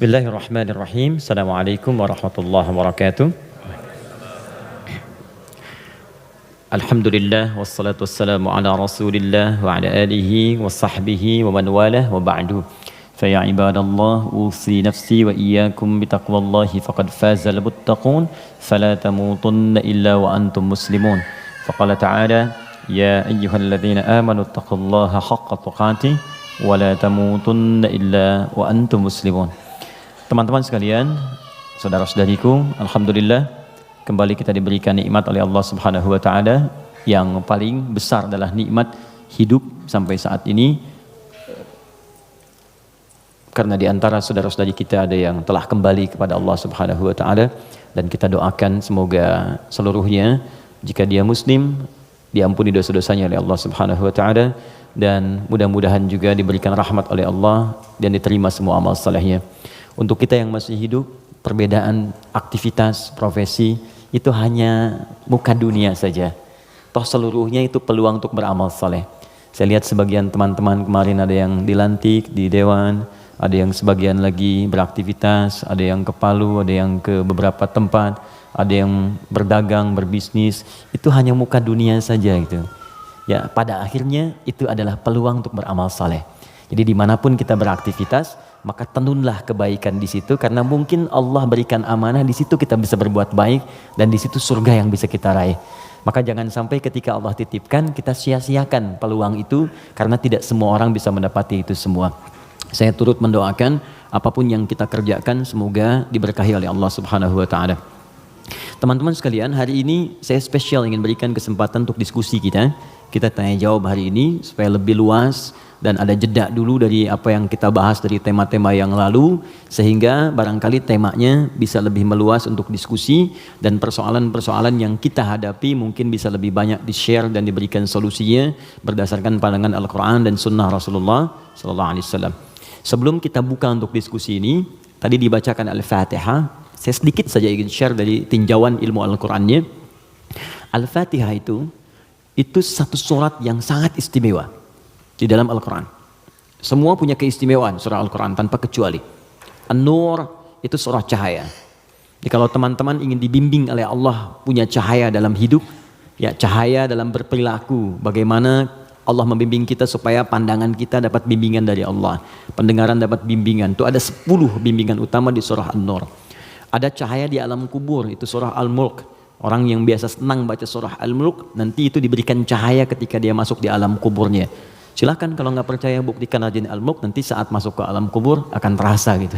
Bismillahirrahmanirrahim. Assalamualaikum warahmatullahi wabarakatuh. Alhamdulillah wassalatu wassalamu ala Rasulillah wa ala alihi wa sahbihi wa man walah wa ba'du. Fa ya ibadallah usi nafsi wa iyyakum bitaqwallahi faqad fazal muttaqun fala tamutunna illa wa antum muslimun. Faqala ta'ala ya ayyuhalladzina amanu taqullaha haqqa tuqatih wa la tamutunna illa wa antum muslimun. Teman-teman sekalian, saudara-saudariku, alhamdulillah kembali kita diberikan nikmat oleh Allah Subhanahu wa taala. Yang paling besar adalah nikmat hidup sampai saat ini. Karena di antara saudara-saudari kita ada yang telah kembali kepada Allah Subhanahu wa taala, dan kita doakan semoga seluruhnya jika dia muslim diampuni dosa-dosanya oleh Allah Subhanahu wa taala, dan mudah-mudahan juga diberikan rahmat oleh Allah dan diterima semua amal salehnya. Untuk kita yang masih hidup, perbedaan aktivitas, profesi itu hanya muka dunia saja. Toh seluruhnya itu peluang untuk beramal saleh. Saya lihat sebagian teman-teman kemarin ada yang dilantik di dewan, ada yang sebagian lagi beraktivitas, ada yang ke Palu, ada yang ke beberapa tempat, ada yang berdagang, berbisnis. Itu hanya muka dunia saja gitu. Ya, pada akhirnya itu adalah peluang untuk beramal saleh. Jadi dimanapun kita beraktivitas, maka tenunlah kebaikan di situ, karena mungkin Allah berikan amanah di situ kita bisa berbuat baik, dan di situ surga yang bisa kita raih. Maka jangan sampai ketika Allah titipkan kita sia-siakan peluang itu, karena tidak semua orang bisa mendapati itu semua. Saya turut mendoakan apapun yang kita kerjakan semoga diberkahi oleh Allah Subhanahu wa taala. Teman-teman sekalian, hari ini saya spesial ingin berikan kesempatan untuk diskusi kita. Kita tanya jawab hari ini supaya lebih luas dan ada jeda dulu dari apa yang kita bahas dari tema-tema yang lalu, sehingga barangkali temanya bisa lebih meluas untuk diskusi, dan persoalan-persoalan yang kita hadapi mungkin bisa lebih banyak di-share dan diberikan solusinya berdasarkan pandangan Al-Quran dan Sunnah Rasulullah SAW. Sebelum kita buka untuk diskusi ini, tadi dibacakan Al-Fatihah. Saya sedikit saja ingin share dari tinjauan ilmu Al-Qurannya. Al-Fatihah itu satu surat yang sangat istimewa di dalam Al-Quran. Semua punya keistimewaan surah Al-Quran tanpa kecuali. An-Nur itu surah cahaya. Jadi kalau teman-teman ingin dibimbing oleh Allah punya cahaya dalam hidup, ya cahaya dalam berperilaku, bagaimana Allah membimbing kita supaya pandangan kita dapat bimbingan dari Allah, pendengaran dapat bimbingan. Itu ada 10 bimbingan utama di surah An-Nur. Ada cahaya di alam kubur, itu surah Al-Mulk. Orang yang biasa senang baca surah Al-Mulk, nanti itu diberikan cahaya ketika dia masuk di alam kuburnya. Silakan kalau nggak percaya buktikan rajin Al-Mulk, nanti saat masuk ke alam kubur akan terasa gitu.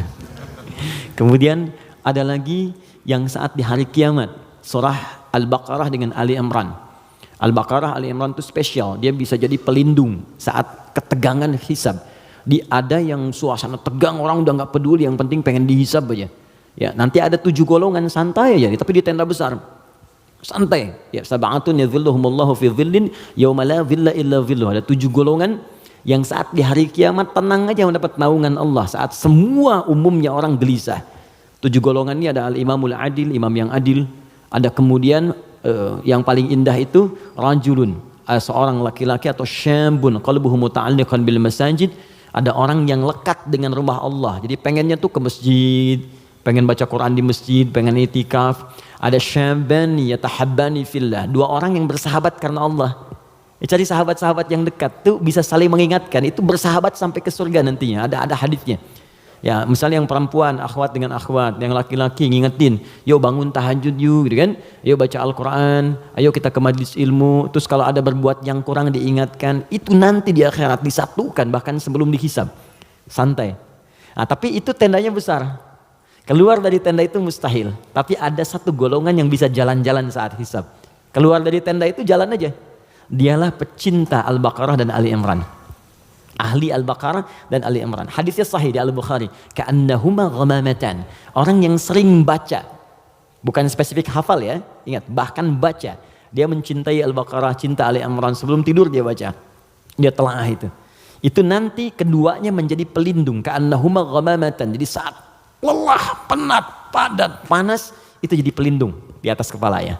Kemudian ada lagi yang saat di hari kiamat, surah Al-Baqarah dengan Ali Imran. Al-Baqarah Ali Imran itu spesial, dia bisa jadi pelindung saat ketegangan hisab. Ada yang suasana tegang, orang udah nggak peduli, yang penting pengen dihisab aja. Ya, nanti ada 7 golongan santai aja, tapi di tenda besar. Santai. Ya, sab'atun yadhilluhumullahu fi dhillin yauma la dhilla illa dhilluh. Ada 7 golongan yang saat di hari kiamat tenang aja mendapat naungan Allah, saat semua umumnya orang gelisah. 7 golongan ini ada al-imamul adil, imam yang adil. Ada kemudian yang paling indah itu rajulun, seorang laki-laki atau syambun qalbuhu muta'alliqan bil masajid. Ada orang yang lekat dengan rumah Allah. Jadi pengennya tuh ke masjid, pengen baca Quran di masjid, pengen itikaf. Ada syabban yatahabbani fillah, 2 orang yang bersahabat karena Allah. Cari sahabat-sahabat yang dekat tuh bisa saling mengingatkan, itu bersahabat sampai ke surga nantinya. Ada hadisnya. Ya, misalnya yang perempuan akhwat dengan akhwat, yang laki-laki ngingetin, yuk bangun tahajud yuk, gitu kan? Yuk baca Al-Quran, ayo kita ke majlis ilmu. Terus kalau ada berbuat yang kurang diingatkan, itu nanti di akhirat disatukan bahkan sebelum dihisab. Santai. Nah, tapi itu tendanya besar. Keluar dari tenda itu mustahil, tapi ada 1 golongan yang bisa jalan-jalan saat hisab. Keluar dari tenda itu jalan aja. Dialah pecinta Al-Baqarah dan Ali Imran. Ahli Al-Baqarah dan Ali Imran. Hadisnya sahih di Al-Bukhari. Ka'annahuma ghamamatan. Orang yang sering baca, bukan spesifik hafal ya, ingat, bahkan baca. Dia mencintai Al-Baqarah, cinta Ali Imran, sebelum tidur dia baca. Dia telaah itu. Itu nanti keduanya menjadi pelindung. Ka'annahuma ghamamatan. Jadi saat lelah, penat, padat, panas, itu jadi pelindung di atas kepala ya.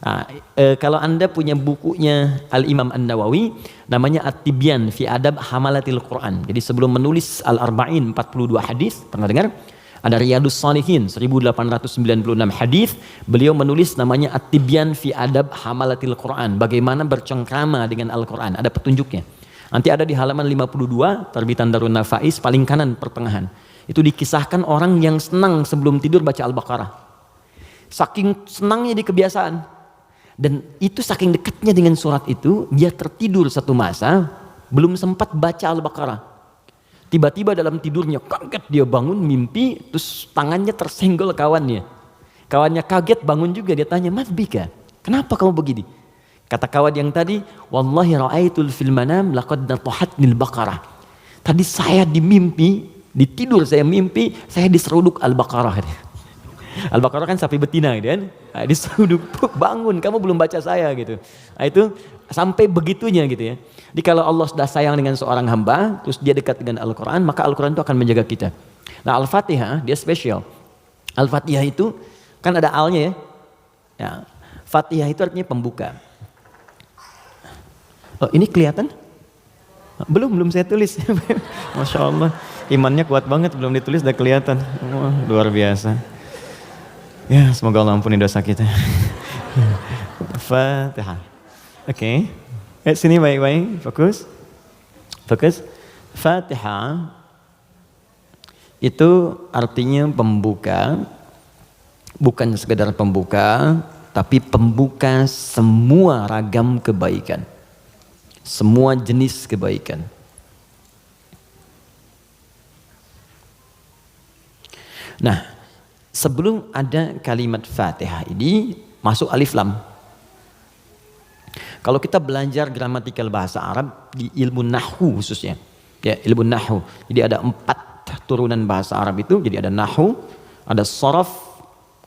Nah, kalau Anda punya bukunya Al-Imam An-Nawawi, namanya At-Tibyan fi Adab Hamalatil Quran. Jadi sebelum menulis Al-Arba'in 42 hadis, pernah dengar? Ada Riyadus Shalihin 1896 hadis, beliau menulis namanya At-Tibyan fi Adab Hamalatil Quran, bagaimana bercengkrama dengan Al-Quran, ada petunjuknya. Nanti ada di halaman 52 terbitan Darun Nafais paling kanan pertengahan. Itu dikisahkan orang yang senang sebelum tidur baca Al-Baqarah. Saking senangnya di kebiasaan. Dan itu saking dekatnya dengan surat itu, dia tertidur satu masa belum sempat baca Al-Baqarah. Tiba-tiba dalam tidurnya kaget, dia bangun mimpi, terus tangannya tersenggol kawannya. Kawannya kaget, bangun juga, dia tanya, "Mas Bika, kenapa kamu begini?" Kata kawan yang tadi, "Wallahi ra'aitul fil manam laqad natahatnil baqarah." Tadi saya di mimpi, di tidur saya mimpi, saya diseruduk Al-Baqarah. Al-Baqarah kan sapi betina gitu kan. Nah, diseruduk, bangun, kamu belum baca saya gitu. Nah, itu sampai begitunya gitu ya. Jadi kalau Allah sudah sayang dengan seorang hamba, terus dia dekat dengan Al-Quran, maka Al-Quran itu akan menjaga kita. Nah, Al-Fatihah dia spesial. Al-Fatihah itu kan ada alnya ya. Ya, Fatihah itu artinya pembuka. Oh, ini kelihatan? Belum saya tulis. Masya Allah, imannya kuat banget, belum ditulis udah kelihatan. Wah, luar biasa. Ya, semoga Allah ampuni dosa kita. Fatihah. Oke. Sini baik-baik, fokus. Fokus. Fatihah itu artinya pembuka, bukan sekedar pembuka, tapi pembuka semua ragam kebaikan. Semua jenis kebaikan. Nah, sebelum ada kalimat Fatihah ini masuk alif lam. Kalau kita belajar gramatikal bahasa Arab di ilmu nahwu khususnya, ya ilmu nahwu. Jadi ada 4 turunan bahasa Arab itu. Jadi ada nahwu, ada sharaf,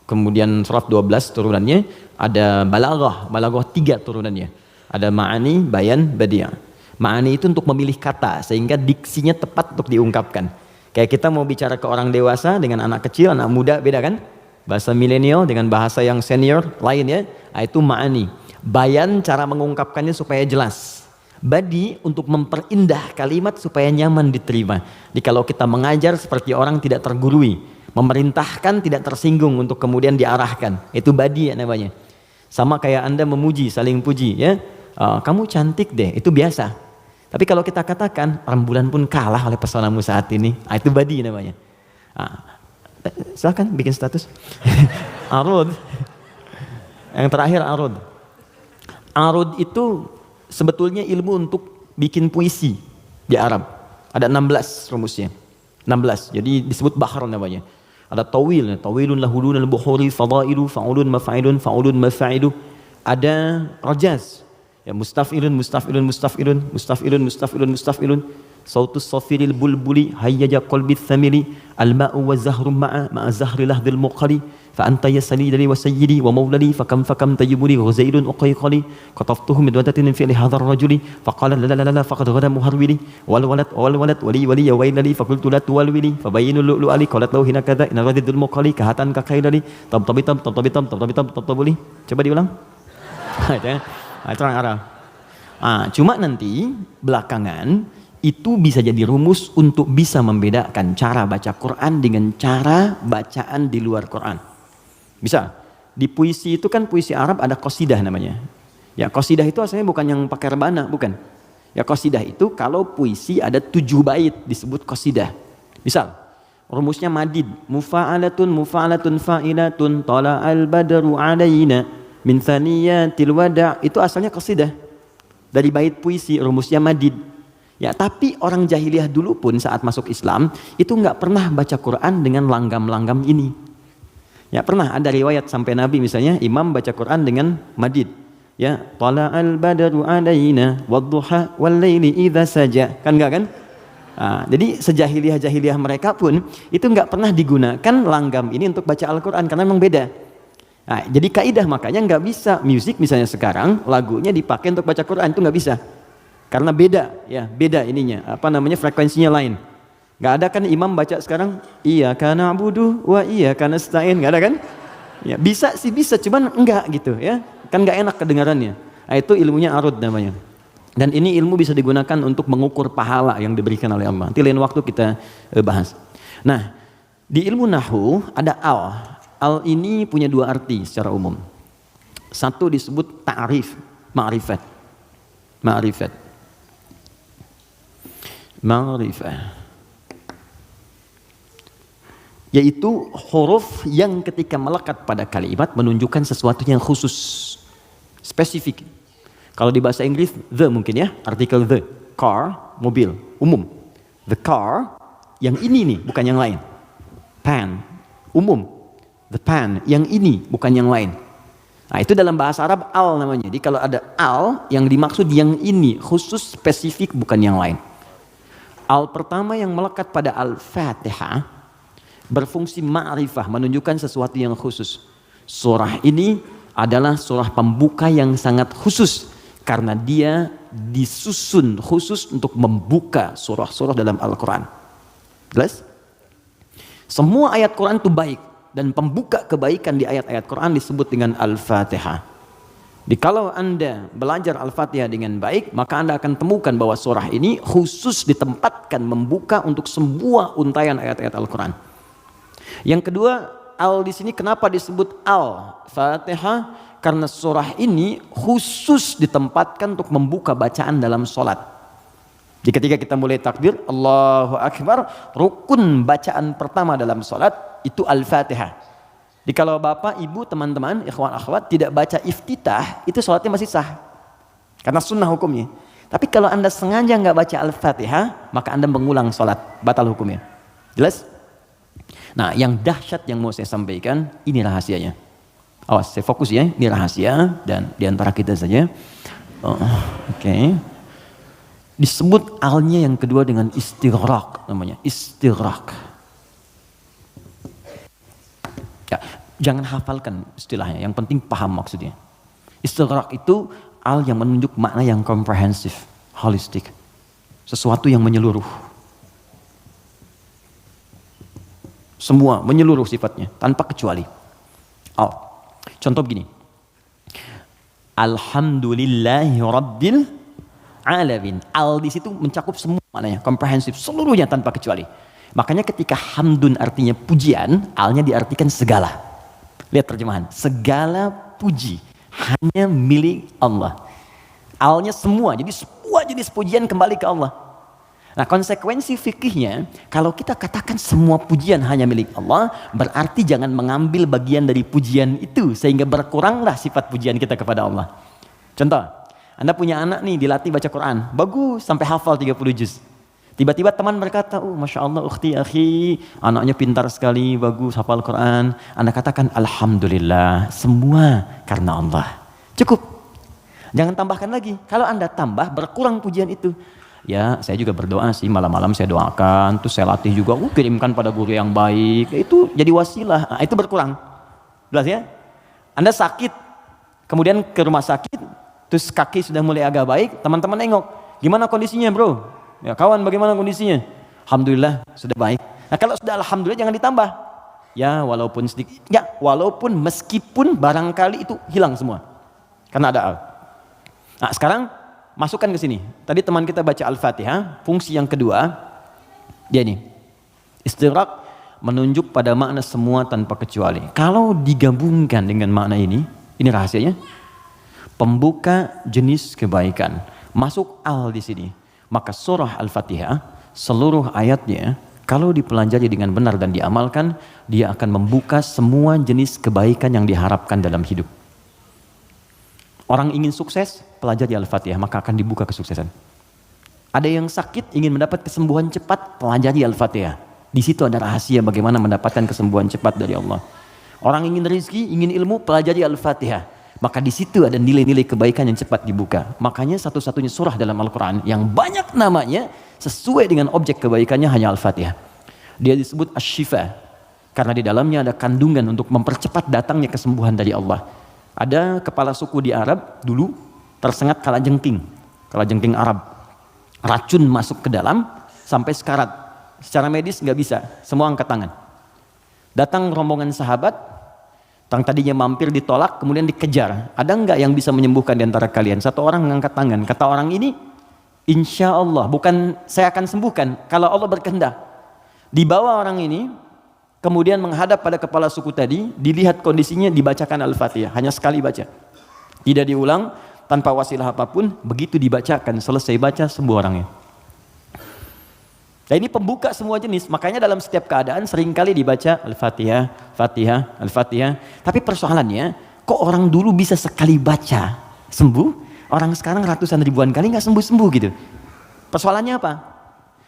kemudian sharaf 12 turunannya, ada balaghah, balaghah 3 turunannya. Ada ma'ani, bayan, badi'. Ma'ani itu untuk memilih kata sehingga diksinya tepat untuk diungkapkan. Kayak kita mau bicara ke orang dewasa dengan anak kecil, anak muda beda kan? Bahasa milenial dengan bahasa yang senior lain ya. Nah, itu ma'ani. Bayan cara mengungkapkannya supaya jelas. Badi untuk memperindah kalimat supaya nyaman diterima. Jadi kalau kita mengajar seperti orang tidak tergurui, memerintahkan tidak tersinggung untuk kemudian diarahkan. Itu badi ya namanya. Sama kayak Anda memuji, saling puji ya. Kamu cantik deh, itu biasa. Tapi kalau kita katakan rembulan pun kalah oleh pesonamu saat ini, itu badi namanya. Silakan bikin status. Arud. Yang terakhir arud. Arud itu sebetulnya ilmu untuk bikin puisi di Arab. Ada 16 rumusnya. 16. Jadi disebut bahar namanya. Ada tawil, tawilun lahulun al-buhuri fadailu fa'ulun mafa'ilun fa'ulun mafa'ilu. Ada rajaz. Ya mustaf'ilun mustaf'ilun mustaf'ilun mustaf'ilun mustaf'ilun mustaf'ilun. Sautus safiril bulbuli hayyaja qalbi thamili al-ma'u wa zahru ma'a zahri lahdil muqali fa anta yasali dari wa sayyidi wa maulali fa kam tayyibuli wa zaidun uqayqali qataftuhu min wadatin fi hadha ar-rajuli fa qala la la la faqad ghada muharwili wal walad wali ya wailali fa qultu la tuwalwili fa bayyinu lu'lu ali qalat lahu hina kadha in radidul muqali kahatan ka kaidali tabtabitam tabtabuli. Coba diulang. Itu orang Arab. Cuma nanti belakangan itu bisa jadi rumus untuk bisa membedakan cara baca Quran dengan cara bacaan di luar Quran. Bisa. Di puisi itu kan puisi Arab ada qasidah namanya. Ya qasidah itu asalnya bukan yang pakai rebana, bukan. Ya qasidah itu kalau puisi ada 7 bait disebut qasidah. Misal, rumusnya madid, mufa'alatun fa'ilatun tala'al badru alaina min thaniyatil wada', itu asalnya qasidah. Dari bait puisi rumusnya madid. Ya, tapi orang jahiliyah dulu pun saat masuk Islam itu nggak pernah baca Quran dengan langgam-langgam ini. Ya pernah ada riwayat sampai Nabi misalnya imam baca Quran dengan madid. Ya, tala'al badru alaina wadduha wal laili idza saja. Kan enggak kan? Jadi sejahiliyah-jahiliyah mereka pun itu nggak pernah digunakan langgam ini untuk baca Al-Quran karena memang beda. Jadi kaidah makanya nggak bisa musik misalnya sekarang lagunya dipakai untuk baca Quran, itu nggak bisa. Karena beda, ya beda ininya, frekuensinya lain. Gak ada kan imam baca sekarang, iyyaka na'budu wa iyyaka nasta'in, gak ada kan? Ya bisa sih bisa, cuman enggak gitu ya, kan gak enak kedengarannya. Itu ilmunya arud namanya. Dan ini ilmu bisa digunakan untuk mengukur pahala yang diberikan oleh Allah. Nanti lain waktu kita bahas. Nah, Di ilmu nahwu ada al. Al ini punya dua arti secara umum. Satu disebut ta'rif, ma'rifat. Ma'rifat. Ma'rifah. Yaitu huruf yang ketika melekat pada kalimat menunjukkan sesuatu yang khusus, spesifik. Kalau di bahasa Inggris, the mungkin ya, artikel the. Car, mobil, umum. The car, yang ini nih, bukan yang lain. Pen, umum. The pen, yang ini, bukan yang lain. Nah itu dalam bahasa Arab al namanya. Jadi kalau ada al, yang dimaksud yang ini, khusus, spesifik, bukan yang lain. Al pertama yang melekat pada Al-Fatihah, berfungsi ma'rifah, menunjukkan sesuatu yang khusus. Surah ini adalah surah pembuka yang sangat khusus, karena dia disusun khusus untuk membuka surah-surah dalam Al-Quran. Jelas? Semua ayat Quran itu baik, dan pembuka kebaikan di ayat-ayat Quran disebut dengan Al-Fatihah. Jadi kalau Anda belajar Al-Fatihah dengan baik, maka Anda akan temukan bahwa surah ini khusus ditempatkan membuka untuk semua untayan ayat-ayat Al-Quran. Yang kedua, al di sini kenapa disebut Al-Fatihah? Karena surah ini khusus ditempatkan untuk membuka bacaan dalam sholat. Jadi ketika kita mulai takbir, Allahu Akbar, rukun bacaan pertama dalam sholat itu Al-Fatihah. Jadi kalau bapak, ibu, teman-teman, ikhwan, akhwat tidak baca iftitah, itu sholatnya masih sah. Karena sunnah hukumnya. Tapi kalau Anda sengaja nggak baca Al-Fatihah, maka Anda mengulang sholat, batal hukumnya. Jelas? Nah, yang dahsyat yang mau saya sampaikan, ini rahasianya. Awas, saya fokus ya, ini rahasia dan diantara kita saja. Oke. Disebut alnya yang kedua dengan istighraq namanya, istighraq. Ya, jangan hafalkan istilahnya, yang penting paham maksudnya. Istighraq itu al yang menunjuk makna yang komprehensif, holistik. Sesuatu yang menyeluruh. Semua menyeluruh sifatnya tanpa kecuali. Al. Contoh begini. Alhamdulillahi rabbil alamin. Al di situ mencakup semua maknanya, komprehensif, seluruhnya tanpa kecuali. Makanya ketika hamdun artinya pujian, alnya diartikan segala. Lihat terjemahan, segala puji hanya milik Allah. Alnya semua, jadi semua jenis pujian kembali ke Allah. Nah konsekuensi fikihnya, kalau kita katakan semua pujian hanya milik Allah, berarti jangan mengambil bagian dari pujian itu, sehingga berkuranglah sifat pujian kita kepada Allah. Contoh, Anda punya anak nih, dilatih baca Quran, bagus sampai hafal 30 juz. Tiba-tiba teman berkata, oh Masya Allah ukhti akhi, anaknya pintar sekali, bagus hafal Quran. Anda katakan, Alhamdulillah, semua karena Allah. Cukup. Jangan tambahkan lagi. Kalau Anda tambah, berkurang pujian itu. Ya, saya juga berdoa sih, malam-malam saya doakan, terus saya latih juga, kirimkan pada guru yang baik, itu jadi wasilah, nah, itu berkurang. Jelas ya? Anda sakit, kemudian ke rumah sakit, terus kaki sudah mulai agak baik, teman-teman nengok, gimana kondisinya bro? Ya kawan, bagaimana kondisinya? Alhamdulillah, sudah baik. Nah kalau sudah alhamdulillah jangan ditambah. Ya walaupun sedikit, ya walaupun meskipun barangkali itu hilang semua. Karena ada al. Nah sekarang, masukkan ke sini. Tadi teman kita baca Al-Fatihah, fungsi yang kedua, dia ini. Istighraq menunjuk pada makna semua tanpa kecuali. Kalau digabungkan dengan makna ini rahasianya. Pembuka jenis kebaikan. Masuk al di sini. Maka surah Al-Fatihah, seluruh ayatnya, kalau dipelajari dengan benar dan diamalkan, dia akan membuka semua jenis kebaikan yang diharapkan dalam hidup. Orang ingin sukses, pelajari Al-Fatihah, maka akan dibuka kesuksesan. Ada yang sakit, ingin mendapat kesembuhan cepat, pelajari Al-Fatihah. Di situ ada rahasia bagaimana mendapatkan kesembuhan cepat dari Allah. Orang ingin rezeki, ingin ilmu, pelajari Al-Fatihah. Maka di situ ada nilai-nilai kebaikan yang cepat dibuka. Makanya satu-satunya surah dalam Al-Quran yang banyak namanya sesuai dengan objek kebaikannya hanya Al-Fatihah. Dia disebut Asy-Syifa karena di dalamnya ada kandungan untuk mempercepat datangnya kesembuhan dari Allah. Ada kepala suku di Arab dulu tersengat kalajengking Arab. Racun masuk ke dalam sampai sekarat. Secara medis nggak bisa, semua angkat tangan. Datang rombongan sahabat, yang tadinya mampir ditolak, kemudian dikejar. Ada nggak yang bisa menyembuhkan di antara kalian? Satu orang mengangkat tangan. Kata orang ini, insya Allah, bukan saya akan sembuhkan, kalau Allah berkehendak. Dibawa orang ini, kemudian menghadap pada kepala suku tadi, dilihat kondisinya, dibacakan Al-Fatihah, hanya sekali baca, tidak diulang, tanpa wasilah apapun. Begitu dibacakan, selesai baca, sembuh orangnya. Nah, ini pembuka semua jenis, makanya dalam setiap keadaan seringkali dibaca Al-Fatihah, Fatihah, Al-Fatihah. Tapi persoalannya, kok orang dulu bisa sekali baca sembuh, orang sekarang ratusan ribuan kali nggak sembuh-sembuh gitu. Persoalannya apa?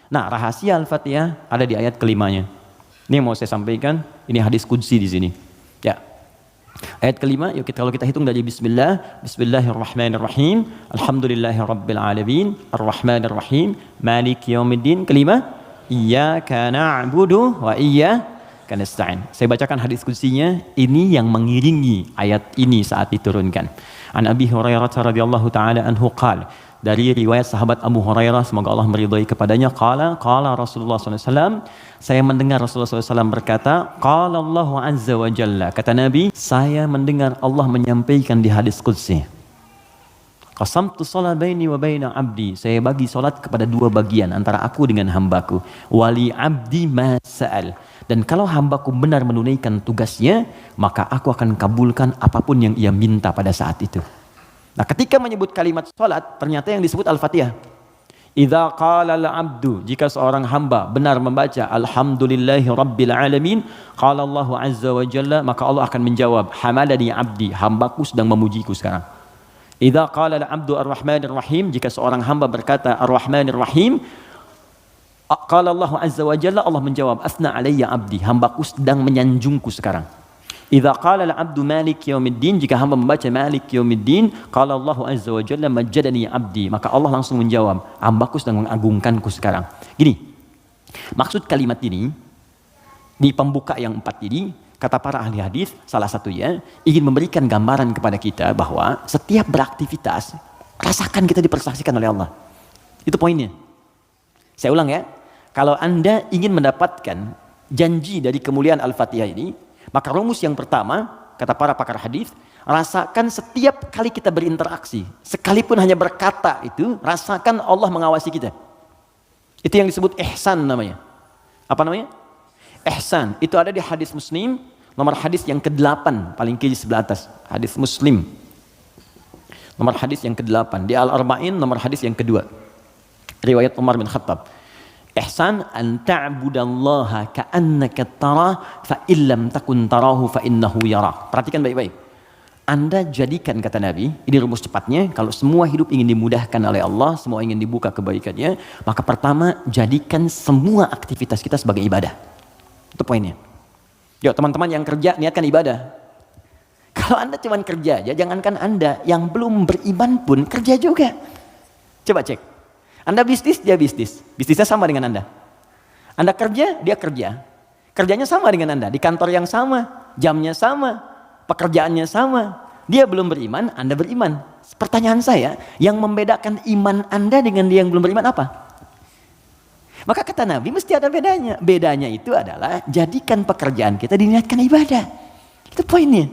Nah, rahasia Al-Fatihah ada di ayat kelimanya. Ini yang mau saya sampaikan, ini hadis qudsi di sini. Ya. Ayat kelima, yuk kalau kita hitung dari bismillah, bismillahirrahmanirrahim, alhamdulillahirabbil alamin, arrahmanirrahim, maliki yaumiddin. Kelima, iyyaka na'budu wa iyyaka nasta'in. Saya bacakan hadis qudsinya, ini yang mengiringi ayat ini saat diturunkan. An Abi Hurairah radhiyallahu taala anhu qala, dari riwayat sahabat Abu Hurairah, semoga Allah meridhai kepadanya, qala Rasulullah SAW, saya mendengar Rasulullah SAW berkata, qala Allah azza wa jalla, kata Nabi, saya mendengar Allah menyampaikan di hadis qudsi, qasamtu shalah baini wa baina abdi, saya bagi salat kepada dua bagian antara aku dengan hambaku, wali abdi ma sa'al, dan kalau hambaku benar menunaikan tugasnya, maka aku akan kabulkan apapun yang ia minta pada saat itu. Nah, ketika menyebut kalimat salat, ternyata yang disebut Al-Fatihah. Idza qala al-'abdu, jika seorang hamba benar membaca alhamdulillahi rabbil alamin, qala Allahu azza wa jalla, maka Allah akan menjawab, hamadani 'abdi, hambaku sedang memujiku sekarang. Idza qala al-'abdu ar-rahmanir rahim, jika seorang hamba berkata ar-rahmanir rahim, qala Allahu azza wa jalla, Allah menjawab, asna alayya 'abdi, hambaku sedang menyanjungku sekarang. Idza qala al-'abdu maliki yaumiddin, jika hamba membaca maliki yaumiddin, qala Allahu azza wa jalla majjadani 'abdi, maka Allah langsung menjawab, hambaku sedang mengagungkanku sekarang. Gini, maksud kalimat ini di pembuka yang 4 ini, kata para ahli hadis, salah satunya ingin memberikan gambaran kepada kita bahwa setiap beraktivitas rasakan kita dipersaksikan oleh Allah. Itu poinnya. Saya ulang ya, kalau Anda ingin mendapatkan janji dari kemuliaan Al-Fatihah ini, maka rumus yang pertama, kata para pakar hadis, rasakan setiap kali kita berinteraksi, sekalipun hanya berkata itu, rasakan Allah mengawasi kita. Itu yang disebut ihsan namanya. Apa namanya? Ihsan. Itu ada di hadis Muslim, nomor hadis yang ke-8, paling kiri sebelah atas. Hadis Muslim. Nomor hadis yang ke-8. Di Al-Arba'in, nomor hadis yang kedua. Riwayat Umar bin Khattab. Ihsan an ta'budallaha ka'annaka tarah fa illam takun tarahu fa innahu yarak. Perhatikan baik-baik. Anda jadikan, kata Nabi, ini rumus cepatnya, kalau semua hidup ingin dimudahkan oleh Allah, semua ingin dibuka kebaikannya, maka pertama jadikan semua aktivitas kita sebagai ibadah. Itu poinnya. Yuk teman-teman yang kerja, niatkan ibadah. Kalau Anda cuma kerja aja, jangankan Anda, yang belum beriman pun kerja juga. Coba cek. Anda bisnis, dia bisnis. Bisnisnya sama dengan Anda. Anda kerja, dia kerja. Kerjanya sama dengan Anda. Di kantor yang sama, jamnya sama, pekerjaannya sama. Dia belum beriman, Anda beriman. Pertanyaan saya, yang membedakan iman Anda dengan dia yang belum beriman apa? Maka kata Nabi, mesti ada bedanya. Bedanya itu adalah, jadikan pekerjaan kita diniatkan ibadah. Itu poinnya.